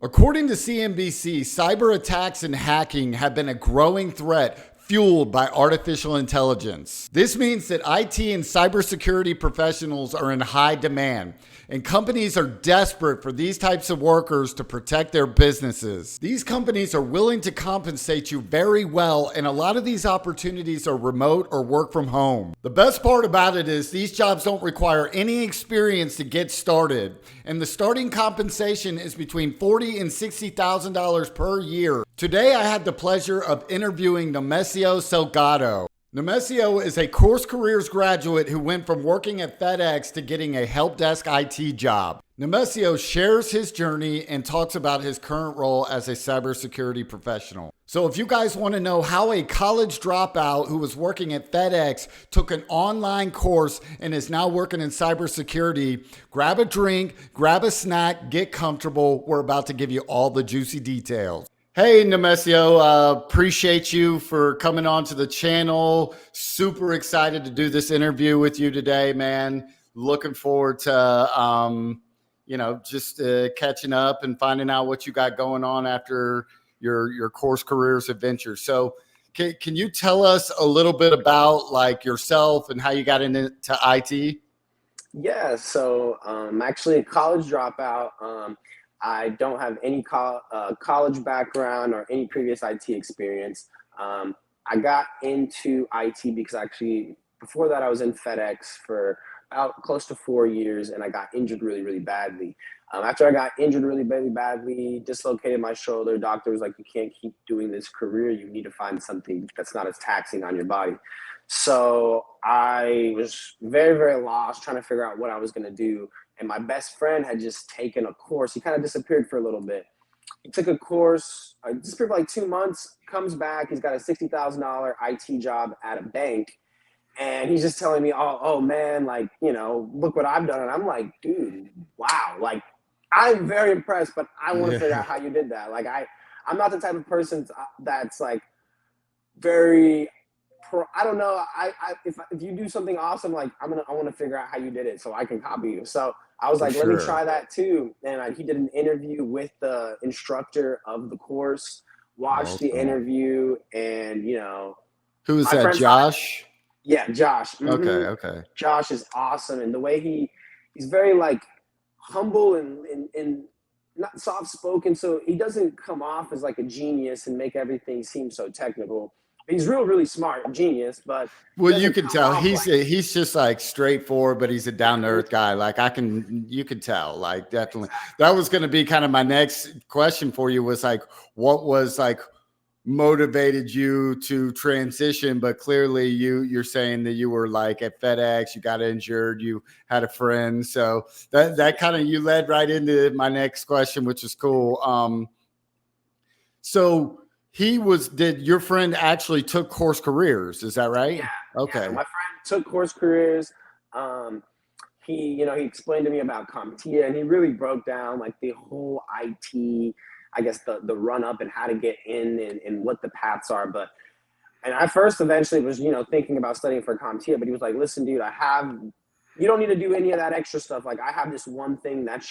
According to CNBC, cyber attacks and hacking have been a growing threat fueled by artificial intelligence. This means that IT and cybersecurity professionals are in high demand, and companies are desperate for these types of workers to protect their businesses. These companies are willing to compensate you very well, and a lot of these opportunities are remote or work from home. The best part about it is these jobs don't require any experience to get started, and the starting compensation is between $40,000 and $60,000 per year. Today, I had the pleasure of interviewing Nemesio Salgado. Nemesio is a CourseCareers graduate who went from working at FedEx to getting a help desk IT job. Nemesio shares his journey and talks about his current role as a cybersecurity professional. So if you guys want to know how a college dropout who was working at FedEx took an online course and is now working in cybersecurity, grab a drink, grab a snack, get comfortable. We're about to give you all the juicy details. Hey, Nemesio, appreciate you for coming on to the channel. Super excited to do this interview with you today, man. Looking forward to, just catching up and finding out what you got going on after your CourseCareers adventure. So can you tell us a little bit about like yourself and how you got into IT? Yeah, so I'm actually a college dropout. I don't have any college background or any previous IT experience. I got into IT because actually before that I was in FedEx for about close to 4 years, and I got injured really, really badly. After I got injured really, really badly, dislocated my shoulder, doctor was like, you can't keep doing this career. You need to find something that's not as taxing on your body. So I was very, very lost trying to figure out what I was going to do. And my best friend had just taken a course. He kind of disappeared for a little bit. He took a course, disappeared for like 2 months, comes back. He's got a $60,000 IT job at a bank. And he's just telling me, oh man, like, look what I've done. And I'm like, dude, wow. Like, I'm very impressed, but I want to figure out how you did that. Like, I'm not the type of person that's like very, I don't know. If you do something awesome, like I want to figure out how you did it so I can copy you. So I was like, let me try that too. And he did an interview with the instructor of the course, watched the interview, and who is that, Josh? Yeah, Josh. Mm-hmm. Okay. Josh is awesome, and the way he's very like humble and not soft spoken, so he doesn't come off as like a genius and make everything seem so technical. He's really smart, genius, but well, you can tell he's just like straightforward, but he's a down to earth guy. Like you can tell, like definitely. That was going to be kind of my next question for you was like, what was like motivated you to transition? But clearly you're saying that you were like at FedEx, you got injured, you had a friend. So that kind of, you led right into my next question, which is cool. So did your friend actually took CourseCareers? Is that right? Yeah. Okay. Yeah. My friend took CourseCareers. He explained to me about CompTIA, and he really broke down like the whole IT, I guess the run up and how to get in and what the paths are. And I first eventually was, thinking about studying for CompTIA, but he was like, listen, dude, you don't need to do any of that extra stuff. Like I have this one thing that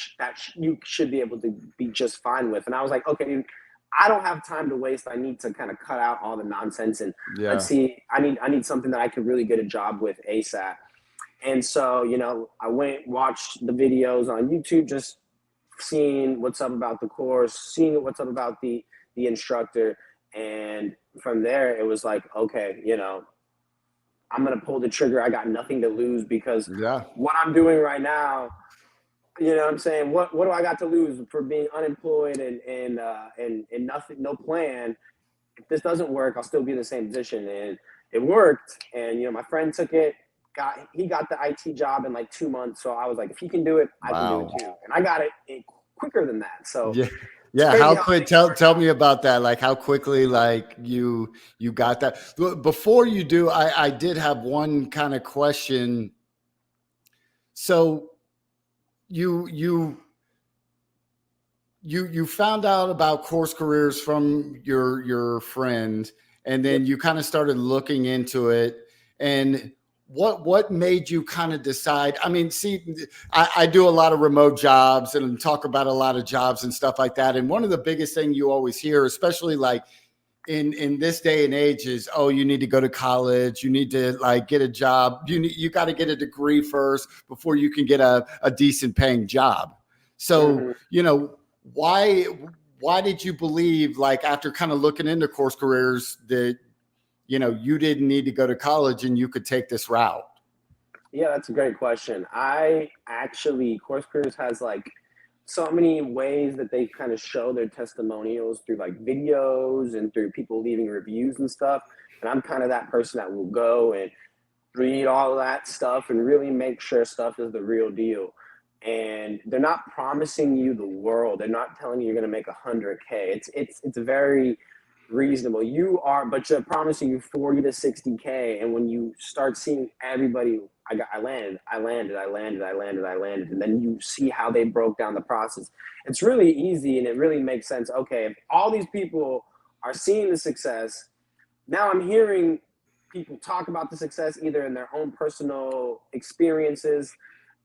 you should be able to be just fine with. And I was like, okay, dude, I don't have time to waste. I need to kind of cut out all the nonsense and let's see. I need something that I could really get a job with ASAP. And so, I went, watched the videos on YouTube, just seeing what's up about the course, seeing what's up about the instructor. And from there, it was like, okay, I'm going to pull the trigger. I got nothing to lose because what I'm doing right now, what I'm saying? What do I got to lose for being unemployed and nothing, no plan? If this doesn't work, I'll still be in the same position. And it worked. And my friend took it. He got the IT job in like 2 months. So I was like, if he can do it, I can do it too. And I got it quicker than that. So yeah. How quick? Tell me about that. Like how quickly, like you got that. Before you do, I did have one kind of question. So you found out about CourseCareers from your friend, and then you kind of started looking into it. And what made you kind of decide? I mean, see, I do a lot of remote jobs and talk about a lot of jobs and stuff like that. And one of the biggest thing you always hear, especially like in this day and age, is, oh, you need to go to college, you need to like get a job, you got to get a degree first before you can get a decent paying job. So, Hmm. why did you believe, like, after kind of looking into Course Careers, that you didn't need to go to college and you could take this route? Yeah, that's a great question. I actually, CourseCareers has like so many ways that they kind of show their testimonials through like videos and through people leaving reviews and stuff. And I'm kind of that person that will go and read all of that stuff and really make sure stuff is the real deal. And they're not promising you the world. They're not telling you you're going to make 100K. It's very reasonable. But you're promising you 40 to 60K. And when you start seeing everybody, I landed, and then you see how they broke down the process. It's really easy, and it really makes sense. Okay, if all these people are seeing the success, now I'm hearing people talk about the success either in their own personal experiences.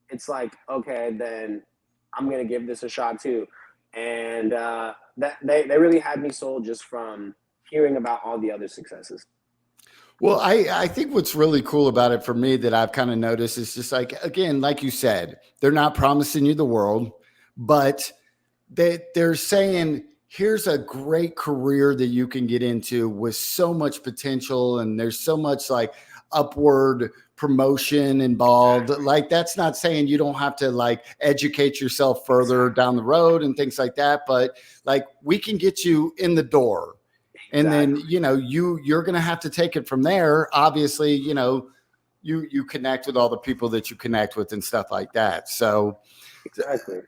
It's like, okay, then I'm gonna give this a shot too. And that they really had me sold just from hearing about all the other successes. Well, I think what's really cool about it for me that I've kind of noticed is just like, again, like you said, they're not promising you the world, but they're saying, here's a great career that you can get into with so much potential. And there's so much like upward promotion involved. Like, that's not saying you don't have to like educate yourself further down the road and things like that, but like, we can get you in the door. And then, Exactly. you're going to have to take it from there. Obviously, you connect with all the people that you connect with and stuff like that. So Exactly.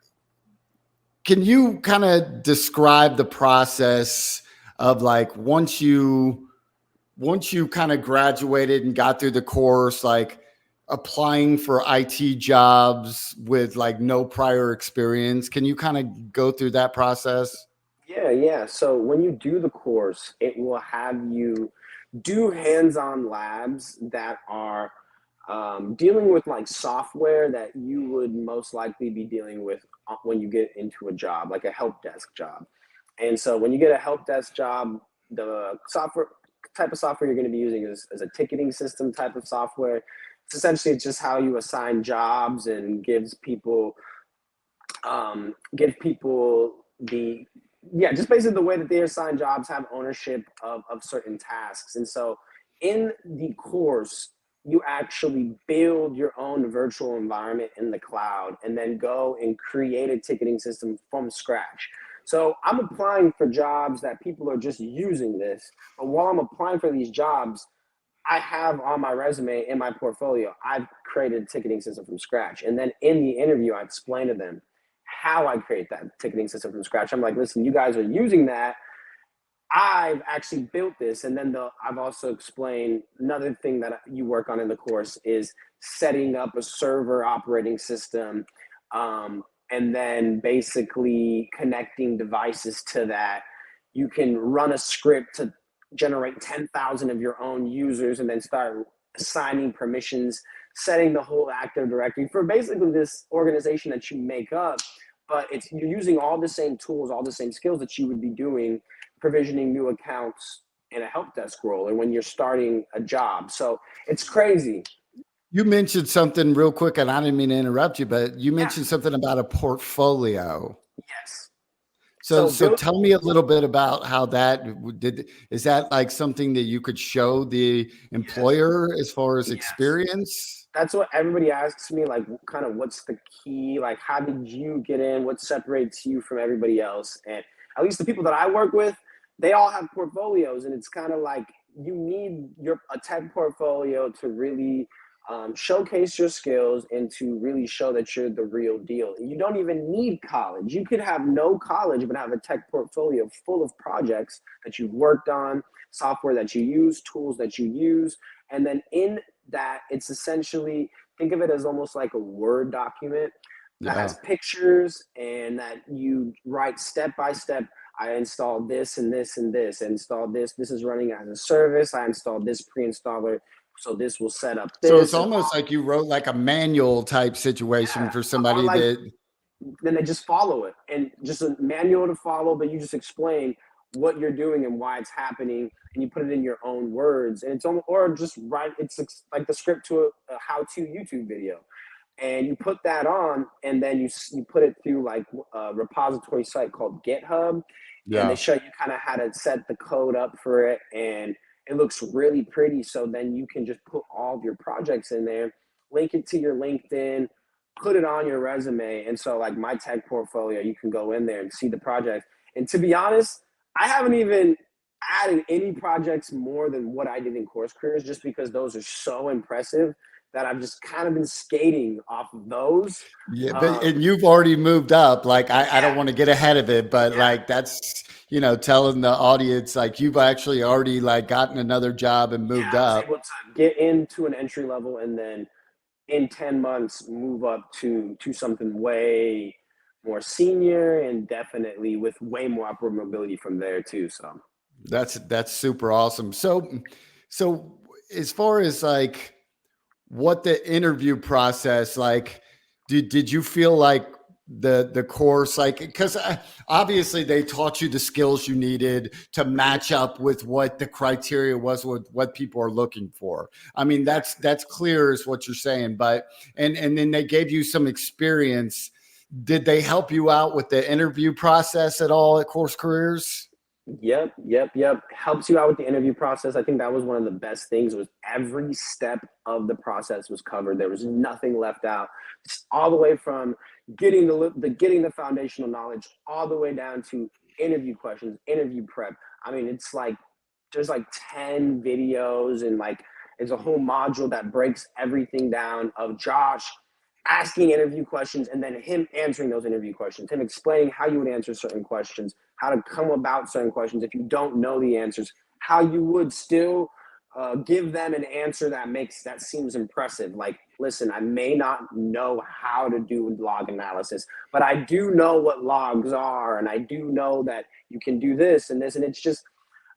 can you kind of describe the process of like, once you kind of graduated and got through the course, like applying for IT jobs with like no prior experience? Can you kind of go through that process? Yeah. So when you do the course, it will have you do hands-on labs that are dealing with like software that you would most likely be dealing with when you get into a job, like a help desk job. And so when you get a help desk job, the software type of software you're going to be using is a ticketing system type of software. It's essentially just how you assign jobs and give people the yeah, just basically the way that they assign jobs, have ownership of certain tasks. And so in the course, you actually build your own virtual environment in the cloud and then go and create a ticketing system from scratch. So I'm applying for jobs that people are just using this, but while I'm applying for these jobs, I have on my resume, in my portfolio, I've created a ticketing system from scratch. And then in the interview, I explain to them how I create that ticketing system from scratch. I'm like, listen, you guys are using that. I've actually built this. And then I've also explained another thing that you work on in the course is setting up a server operating system, and then basically connecting devices to that. You can run a script to generate 10,000 of your own users and then start assigning permissions, setting the whole Active Directory for basically this organization that you make up. But you're using all the same tools, all the same skills that you would be doing provisioning new accounts in a help desk role or when you're starting a job. So it's crazy. You mentioned something real quick, and I didn't mean to interrupt you, but you Yeah. mentioned something about a portfolio. Yes. So, So so build. tell me a little bit about how is that like something that you could show the Yes. employer as far as Yes. experience? That's what everybody asks me, like, kind of what's the key? Like, how did you get in? What separates you from everybody else? And at least the people that I work with, they all have portfolios, and it's kind of like you need a tech portfolio to really showcase your skills and to really show that you're the real deal. You don't even need college. You could have no college, but have a tech portfolio full of projects that you've worked on, software that you use, tools that you use, and then in that it's essentially, think of it as almost like a Word document that Yeah. has pictures and that you write step by step. I installed this and this and this, I installed this is running as a service, I installed this pre-installer So this will set up So it's this and almost like you wrote like a manual type situation for or somebody like that, then they just follow it and just a manual to follow, but you just explain what you're doing and why it's happening and you put it in your own words and it's almost, or just write it's like the script to a how-to YouTube video and you put that on and then you put it through like a repository site called GitHub and they yeah, show you kind of how to set the code up for it and it looks really pretty so then you can just put all of your projects in there, link it to your LinkedIn, put it on your resume. And so like my tech portfolio, you can go in there and see the project. And to be honest, I haven't even added any projects more than what I did in CourseCareers just because those are so impressive that I've just kind of been skating off of those. yeah. But Um, and you've already moved up. Like I don't yeah, want to get ahead of it, but yeah, like that's telling the audience like you've actually already like gotten another job and yeah. moved I was up. able to get into an entry level and then in 10 months move up to something way more senior and definitely with way more upward mobility from there too. So That's super awesome. So as far as like what the interview process like, did you feel like the course like because obviously they taught you the skills you needed to match up with what the criteria was with what people are looking for. I mean exactly. that's clear is what you're saying, but and then they gave you some experience. Did they help you out with the interview process at all at Course Careers? Yep. Helps you out with the interview process. I think that was one of the best things was every step of the process was covered. There was nothing left out. All the way from getting the foundational knowledge all the way down to interview questions, interview prep. I mean, it's like there's like 10 videos and like it's a whole module that breaks everything down of Josh asking interview questions and then him answering those interview questions, him explaining how you would answer certain questions, how to come about certain questions if you don't know the answers, how you would still give them an answer that seems impressive. Like, listen, I may not know how to do log analysis, but I do know what logs are, and I do know that you can do this and this, and it's just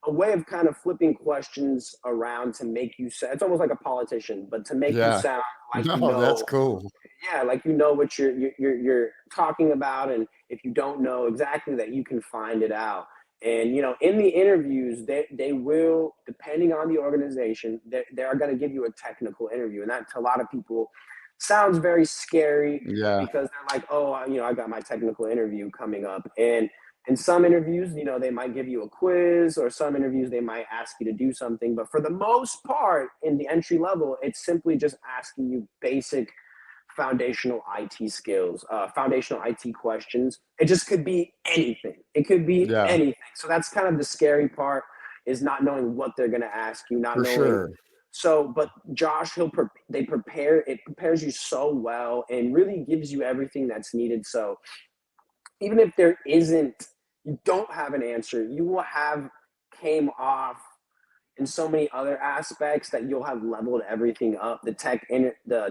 a way of kind of flipping questions around to make you sound. It's almost like a politician, but to make you Yeah. sound like you No, that's know, cool. yeah, like you know what you're talking about, and if you don't know exactly that, you can find it out. And in the interviews, they will, depending on the organization, they are going to give you a technical interview, and that to a lot of people sounds very scary Yeah. because they're like, oh, I got my technical interview coming up, and in some interviews, they might give you a quiz, or some interviews they might ask you to do something. But for the most part, in the entry level, it's simply just asking you basic foundational IT skills, foundational IT questions. It just could be anything. It could be Yeah, anything. So that's kind of the scary part is not knowing what they're going to ask you, not for knowing. sure. So, but Josh, they prepare, it prepares you so well and really gives you everything that's needed. So even if you don't have an answer, you will have came off in so many other aspects that you'll have leveled everything up. The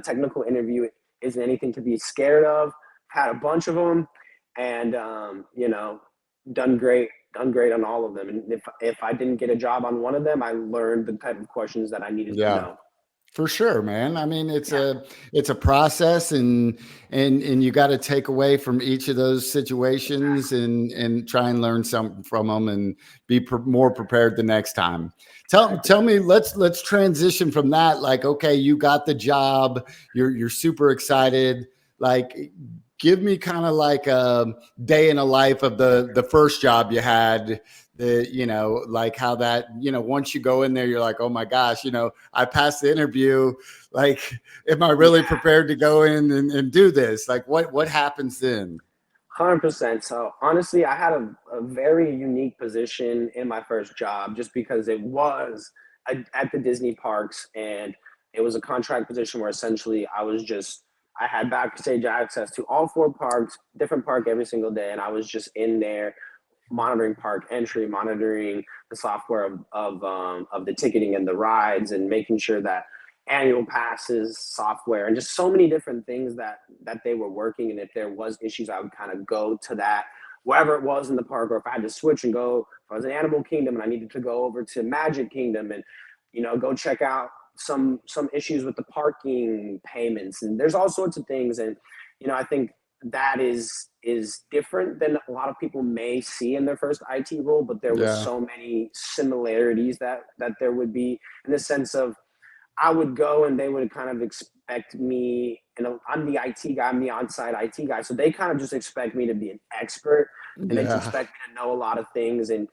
technical interview isn't anything to be scared of. Had a bunch of them, and done great on all of them. And if I didn't get a job on one of them, I learned the type of questions that I needed to Yeah, know. for sure, man. I mean, it's Yeah, a process, and you got to take away from each of those situations and try and learn something from them and be more prepared the next time. Tell me, let's transition from that. Like, okay, you got the job, you're super excited. Like, give me kind of like a day in a life of the first job you had. Like how that, once you go in there, you're like, oh my gosh, I passed the interview. Like, am I really yeah. prepared to go in and do this? Like, what happens then? 100%. So honestly, I had a very unique position in my first job just because it was at the Disney parks and it was a contract position where essentially I had backstage access to all four parks, different park every single day. And I was just in there monitoring park entry, monitoring the software of the ticketing and the rides and making sure that annual passes software and just so many different things that they were working. And if there was issues, I would kind of go to that wherever it was in the park, or if I had to switch and go, if I was in Animal Kingdom and I needed to go over to Magic Kingdom and go check out some issues with the parking payments, and there's all sorts of things. And I think that is different than a lot of people may see in their first IT role, but there was Yeah. so many similarities that there would be, in the sense of I would go and they would kind of expect me, I'm the IT guy, I'm the on-site IT guy, so they kind of just expect me to be an expert, and they just Yeah. expect me to know a lot of things. And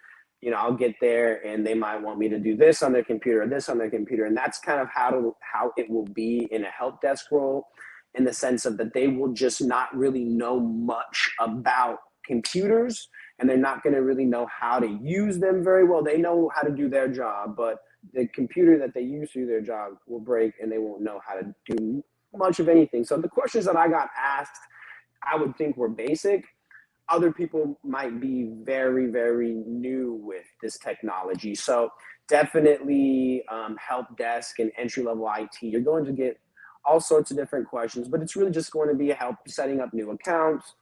I'll get there and they might want me to do this on their computer or this on their computer, and that's kind of how it will be in a help desk role, in the sense of that they will just not really know much about computers, and they're not going to really know how to use them very well. They know how to do their job, but the computer that they use to do their job will break, and they won't know how to do much of anything. So the questions that I got asked, I would think were basic. Other people might be very, very new with this technology. So definitely help desk and entry level IT, you're going to get all sorts of different questions, but it's really just going to be help setting up new accounts,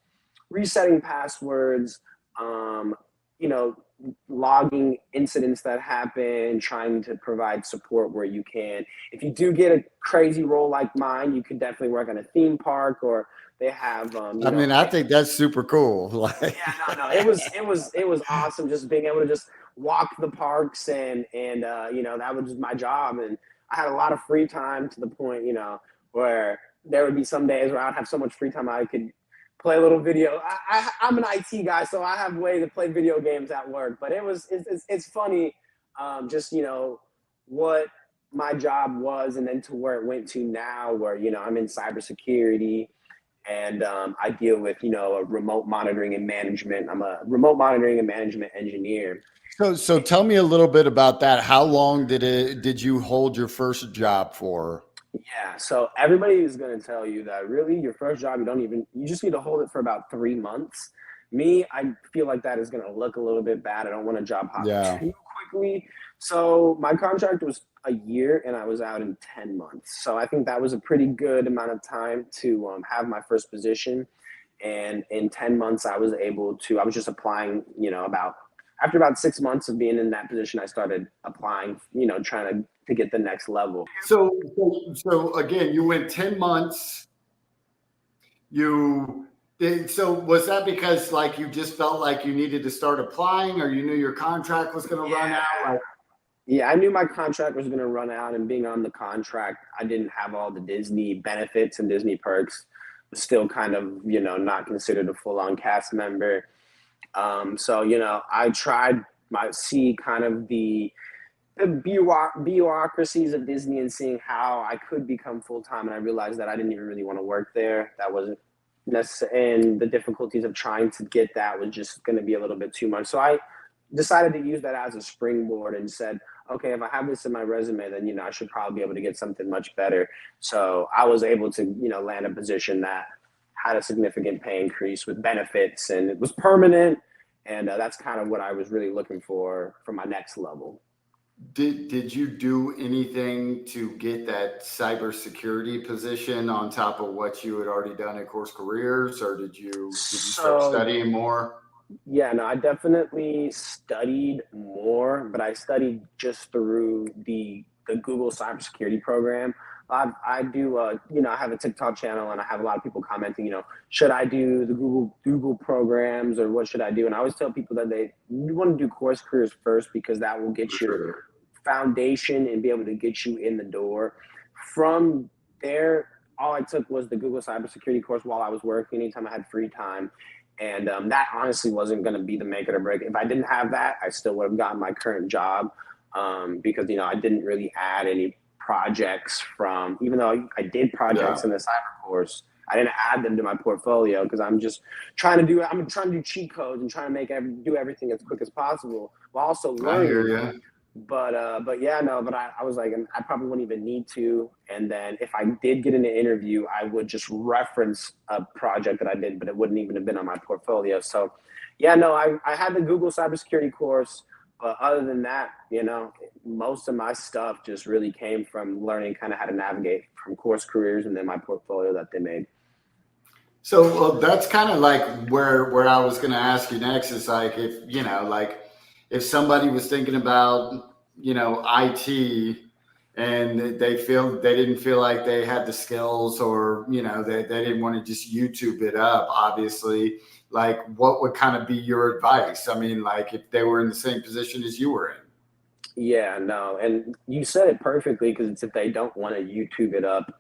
resetting passwords, um, you know, logging incidents that happen, trying to provide support where you can. If you do get a crazy role like mine, you could definitely work on a theme park, or they have, I mean, I think that's super cool. Like, yeah, no, it was awesome just being able to just walk the parks, and that was just my job, and I had a lot of free time, to the point where there would be some days where I'd have so much free time I could play a little video. I'm an IT guy, so I have way to play video games at work, but it's funny, just what my job was, and then to where it went to now, where I'm in cybersecurity, and I deal with a remote monitoring and management. I'm a remote monitoring and management engineer. so tell me a little bit about that. How long did you hold your first job for? Yeah, so everybody is going to tell you that really your first job, you just need to hold it for about 3 months. Me, I feel like that is going to look a little bit bad. I don't want to job hop Yeah. too quickly. So my contract was a year, and I was out in 10 months. So I think that was a pretty good amount of time to have my first position. And in 10 months, I was just applying, after about 6 months of being in that position, I started applying, trying to get the next level. So again, you went 10 months. So was that because like you just felt like you needed to start applying, or you knew your contract was going to run Yeah. out? Like, Yeah, I knew my contract was going to run out, and being on the contract, I didn't have all the Disney benefits and Disney perks. Was still kind of, not considered a full-on cast member. So, I tried see kind of the bureaucracies of Disney, and seeing how I could become full-time, and I realized that I didn't even really want to work there. That wasn't necessary, and the difficulties of trying to get that was just going to be a little bit too much. So I decided to use that as a springboard, and said, okay, if I have this in my resume, then I should probably be able to get something much better. So I was able to land a position that had a significant pay increase with benefits, and it was permanent, and that's kind of what I was really looking for my next level. did you do anything to get that cybersecurity position on top of what you had already done at CourseCareers, or did you start So studying more? yeah, no, I definitely studied more, but I studied just through the Google cybersecurity program. I do, I have a TikTok channel, and I have a lot of people commenting, should I do the Google programs, or what should I do? And I always tell people that you want to do CourseCareers first, because that will For get your sure. foundation and be able to get you in the door. From there, all I took was the Google cybersecurity course while I was working, anytime I had free time. And that honestly wasn't going to be the make it or break. If I didn't have that, I still would have gotten my current job, because I didn't really add any projects from, even though I did projects Yeah. in the cyber course, I didn't add them to my portfolio, because I'm trying to do cheat codes, and trying to do everything as quick as possible while also I hear learning. you. But yeah, no, but I was like, I probably wouldn't even need to. And then if I did get in an interview, I would just reference a project that I did, but it wouldn't even have been on my portfolio. So yeah, no, I had the Google cybersecurity course, but other than that, most of my stuff just really came from learning kind of how to navigate from CourseCareers, and then my portfolio that they made. So that's kind of like where I was going to ask you next, is like, if somebody was thinking about IT, and they didn't feel like they had the skills, or they didn't want to just YouTube it up, obviously, like what would kind of be your advice? I mean, like if they were in the same position as you were in. Yeah, no, and you said it perfectly because it's if they don't want to YouTube it up,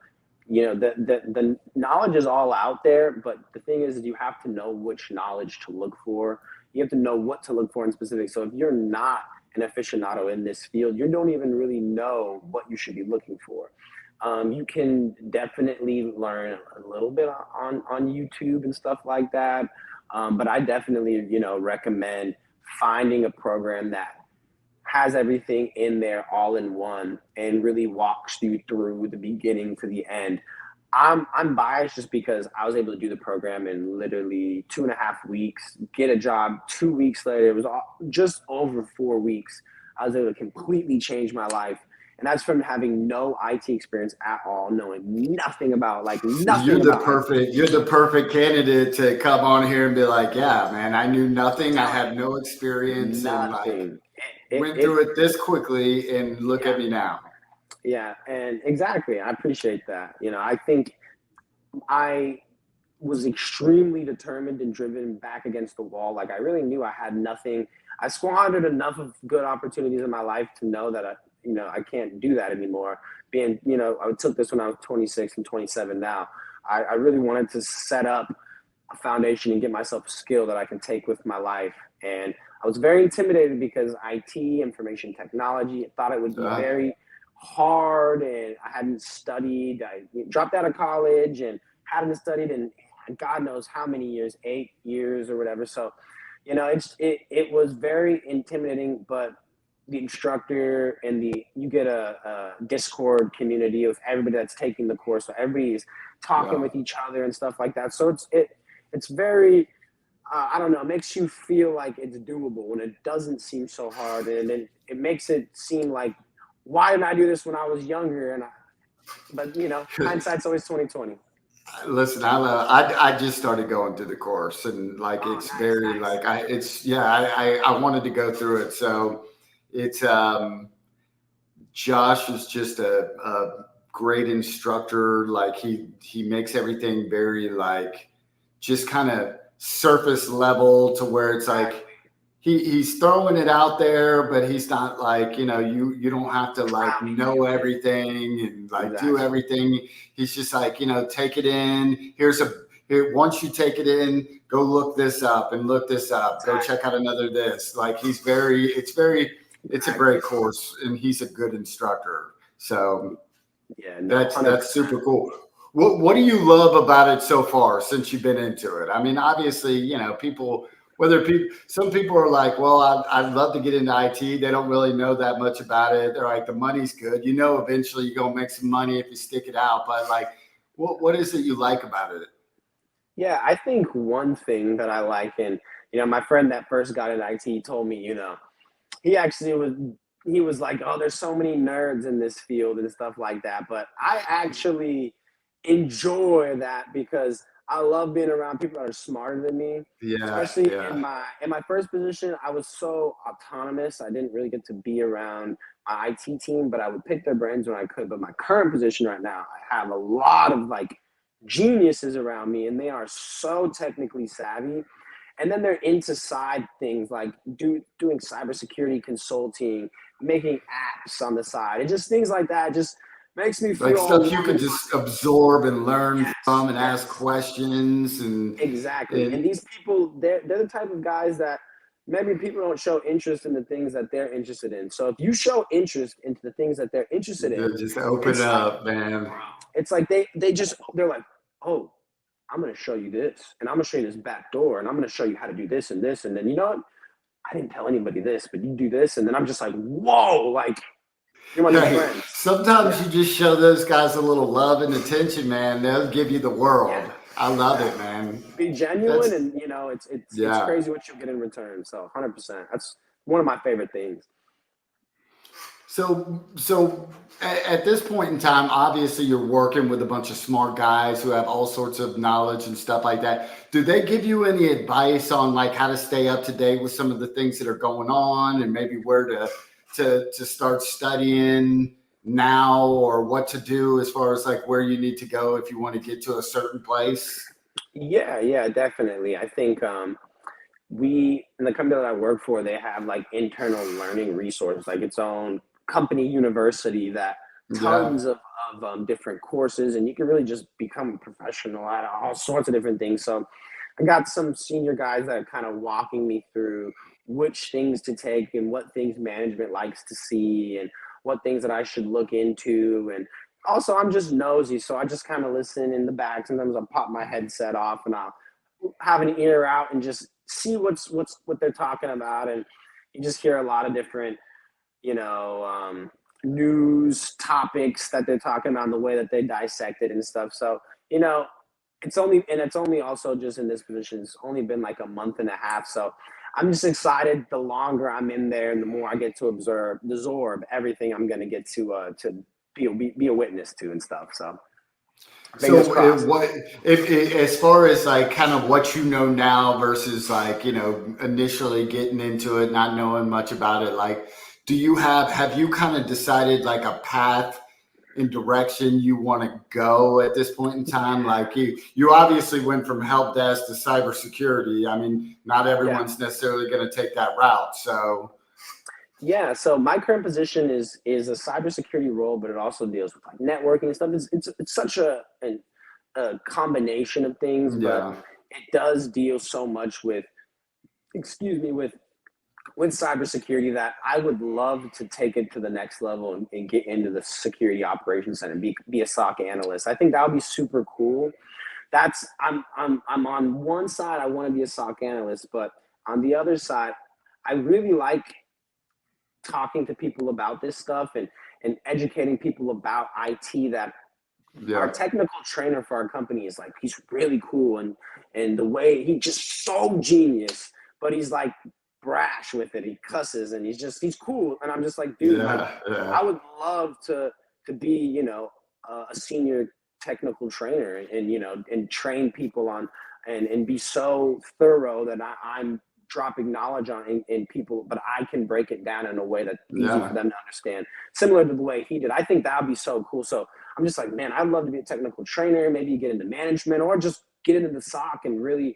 the knowledge is all out there, but the thing is you have to know which knowledge to look for. You have to know what to look for in specific. So if you're not an aficionado in this field, you don't even really know what you should be looking for. You can definitely learn a little bit on YouTube and stuff like that, but I definitely recommend finding a program that has everything in there all in one and really walks you through the beginning to the end. I'm biased just because I was able to do the program in literally 2.5 weeks, get a job 2 weeks later. It was just over 4 weeks. I was able to completely change my life. And that's from having no IT experience at all, knowing nothing about nothing. You're the perfect candidate to come on here and be like, yeah, man, I knew nothing. I had no experience, nothing. and went through it this quickly, and look at me now. Yeah, and exactly. I appreciate that. I think I was extremely determined and driven back against the wall. Like I really knew I had nothing. I squandered enough of good opportunities in my life to know that I can't do that anymore. I took this when I was 26 and 27 now. I really wanted to set up a foundation and get myself a skill that I can take with my life. And I was very intimidated because IT, information technology, I thought it would be very hard, and I hadn't studied. I dropped out of college and hadn't studied in God knows how many years, 8 years or whatever. So, it was very intimidating, but the instructor and you get a Discord community of everybody that's taking the course. So everybody's talking with each other and stuff like that. So it's very, I don't know, it makes you feel like it's doable when it doesn't seem so hard. And then it makes it seem like, why didn't I do this when I was younger? But hindsight's always 20/20. Listen, I just started going through the course, and I wanted to go through it. So it's Josh is just a great instructor. Like he makes everything very just kind of surface level, to where it's like he's throwing it out there, but he's not you don't have to know everything and do everything. He's just take it in. Here, once you take it in, go look this up and look this up. Go check out another this. It's a great course, and he's a good instructor. So that's super cool. What do you love about it so far since you've been into it? I mean, obviously, some people are like, well, I'd love to get into IT. They don't really know that much about it. They're like, the money's good. Eventually you're going to make some money if you stick it out. But what is it you like about it? Yeah, I think one thing that I like, and, my friend that first got into IT told me, he was like, oh, there's so many nerds in this field and stuff like that. But I actually enjoy that because I love being around people that are smarter than me. Especially in my first position, I was so autonomous. I didn't really get to be around my IT team, but I would pick their brains when I could. But my current position right now, I have a lot of geniuses around me, and they are so technically savvy. And then they're into side things like doing cybersecurity consulting, making apps on the side, and just things like that. Just makes me feel stuff you can just absorb and learn from and ask questions. And exactly. And these people, they're the type of guys that maybe people don't show interest in the things that they're interested in. So if you show interest into the things that they're interested in, just open up, man. It's like they're like, oh, I'm going to show you this, and I'm going to show you this back door, and I'm going to show you how to do this and this. And then, I didn't tell anybody this, but you do this. And then I'm just like, whoa, you're my new friend. Sometimes you just show those guys a little love and attention, man. They'll give you the world. Yeah. I love it, man. Be genuine, and it's crazy what you'll get in return. So 100%. That's one of my favorite things. So at this point in time, obviously you're working with a bunch of smart guys who have all sorts of knowledge and stuff like that. Do they give you any advice on how to stay up to date with some of the things that are going on, and maybe where to start studying? now, or what to do as far as like where you need to go if you want to get to a certain place? Yeah, definitely. I think we in the company that I work for, they have like internal learning resources, like its own company university that Yeah. tons of different courses, and you can really just become a professional at all sorts of different things. So I got some senior guys that are kind of walking me through which things to take and what things management likes to see and what things that I should look into. And also, I'm just nosy, so I just kind of listen in the back. Sometimes I'll pop my headset off and I'll have an ear out and just see what they're talking about. And you just hear a lot of different, you know, news topics that they're talking about and the way that they dissect it and stuff. So, you know, it's only also just in this position, it's only been like a month and a half. So I'm just excited. The longer I'm in there and the more I get to absorb everything I'm going to get to be a witness to and stuff. So fingers So crossed. what if as far as like kind of what you know now versus like, initially getting into it, not knowing much about it, like do you have you kind of decided like a path in direction you want to go at this point in time? Like you obviously went from help desk to cybersecurity. I mean, not Yeah. everyone's necessarily going to take that route. So Yeah, so my current position is a cybersecurity role, but it also deals with like networking and stuff. It's such a combination of things, but yeah, it does deal so much with, excuse me, with cybersecurity that I would love to take it to the next level and get into the security operations center and be a SOC analyst. I think that would be super cool. That's I'm on one side, I want to be a SOC analyst, but on the other side, I really like talking to people about this stuff and educating people about IT. That our yeah, technical trainer for our company is like, he's really cool, and the way he just so genius, but he's like brash with it. He cusses and he's cool. And I'm just like, dude, like yeah, yeah, I would love to be, a senior technical trainer and and train people on and be so thorough that I'm dropping knowledge on in people, but I can break it down in a way that's easy for yeah. them to understand, similar to the way he did. I think that would be so cool. So I'm just like, man, I'd love to be a technical trainer, maybe get into management or just get into the SOC and really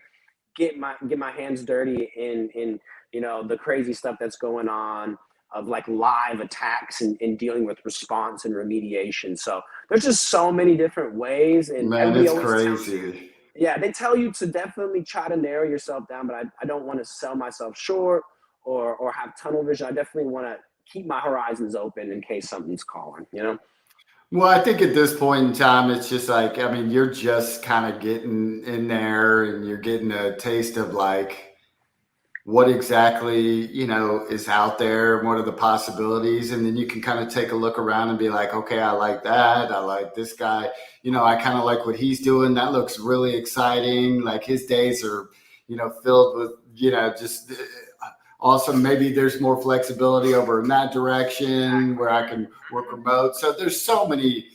get my hands dirty in the crazy stuff that's going on of like live attacks and dealing with response and remediation. So there's just so many different ways, and Man, everybody it's always tells you, crazy. yeah, they tell you to definitely try to narrow yourself down, but I don't want to sell myself short or have tunnel vision. I definitely want to keep my horizons open in case something's calling. Well, I think at this point in time, it's just like, I mean, you're just kind of getting in there and you're getting a taste of like what exactly, is out there and what are the possibilities. And then you can kind of take a look around and be like, okay, I like that. I like this guy. I kind of like what he's doing. That looks really exciting. Like his days are, filled with, just awesome. Maybe there's more flexibility over in that direction where I can work remote. So there's so many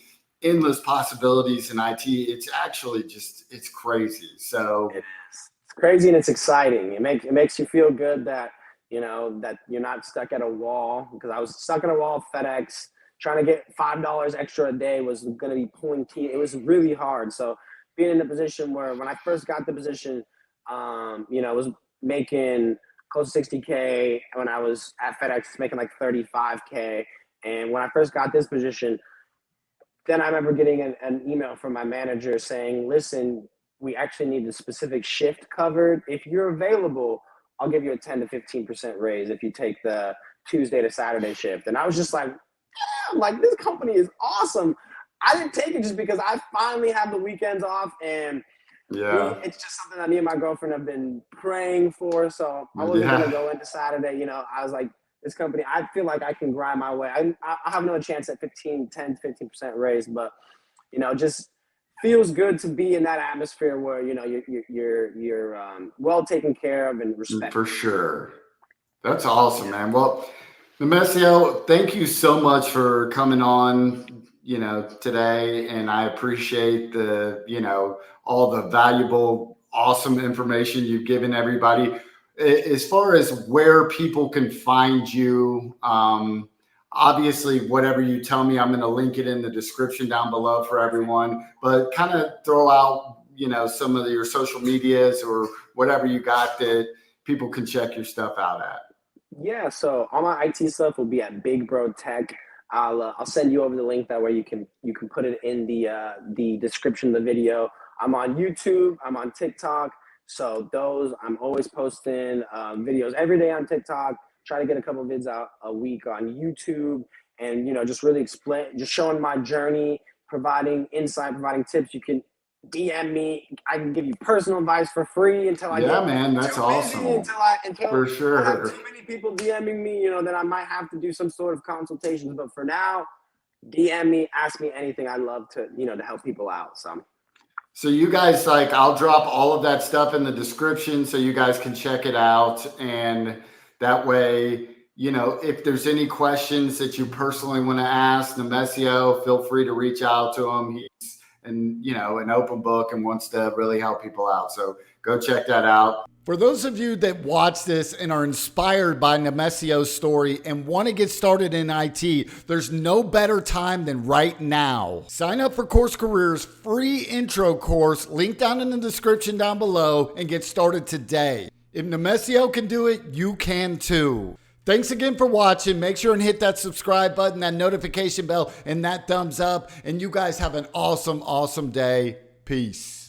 endless possibilities in IT. It's actually just it's crazy. So It's crazy and it's exciting. It makes you feel good that that you're not stuck at a wall, because I was stuck in a wall at FedEx trying to get $5 extra a day was going to be pulling teeth. It was really hard. So being in a position where when I first got the position, I was making close to 60K. When I was at FedEx, making like 35K. And when I first got this position, then I remember getting an email from my manager saying, listen, we actually need the specific shift covered. If you're available, I'll give you a 10 to 15% raise if you take the Tuesday to Saturday shift. And I was just like, yeah, like this company is awesome. I didn't take it just because I finally have the weekends off, and yeah, it's just something that me and my girlfriend have been praying for. So I wasn't going to yeah. go into Saturday. I was like, this company, I feel like I can grind my way. I have no chance at 10 to 15% raise, but, just feels good to be in that atmosphere where, you're well taken care of and For respected. sure. That's awesome, man. Well, Nemesio, thank you so much for coming on, today. And I appreciate all the valuable, awesome information you've given everybody. As far as where people can find you, Obviously, whatever you tell me, I'm going to link it in the description down below for everyone. But kind of throw out, some of your social medias or whatever you got that people can check your stuff out at. Yeah, so all my IT stuff will be at Big Bro Tech. I'll send you over the link. That way you can put it in the description of the video. I'm on YouTube. I'm on TikTok. So those I'm always posting videos every day on TikTok. Try to get a couple vids out a week on YouTube, and just really just showing my journey, providing insight, providing tips. You can DM me. I can give you personal advice for free until I get man, that's too awesome. busy, until For I sure. have too many people DMing me, then I might have to do some sort of consultations. But for now, DM me, ask me anything. I love to, to help people out. So you guys, I'll drop all of that stuff in the description so you guys can check it out. And that way, if there's any questions that you personally want to ask Nemesio, feel free to reach out to him. He's an open book and wants to really help people out. So go check that out. For those of you that watch this and are inspired by Nemesio's story and want to get started in IT, there's no better time than right now. Sign up for CourseCareers' free intro course, link down in the description down below, and get started today. If Nemesio can do it, you can too. Thanks again for watching. Make sure and hit that subscribe button, that notification bell, and that thumbs up. And you guys have an awesome, awesome day. Peace.